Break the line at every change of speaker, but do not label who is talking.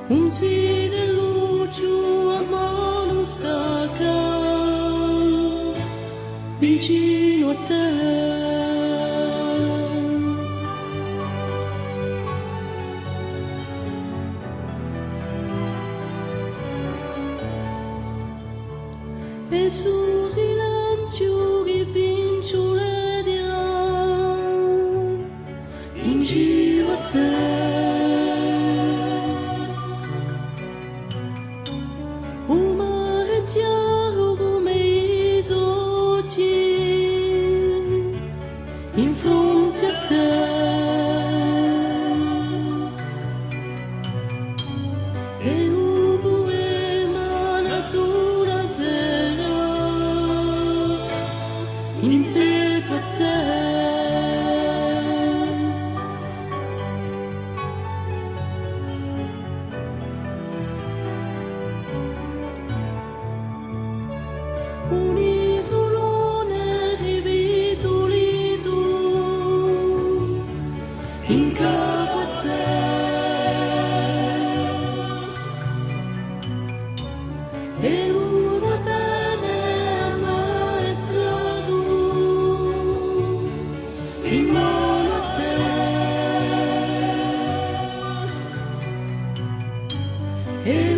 un sì di luce a mano stacca vicino a te. E su silenzio che vincioledia in giro a te. Oh, ma è chiaro come i soggi in fronte a te. E un poema natura sera in petto a te. Un isolone rivitolito in capo a te. E una bene ammaestrato in mano a te. E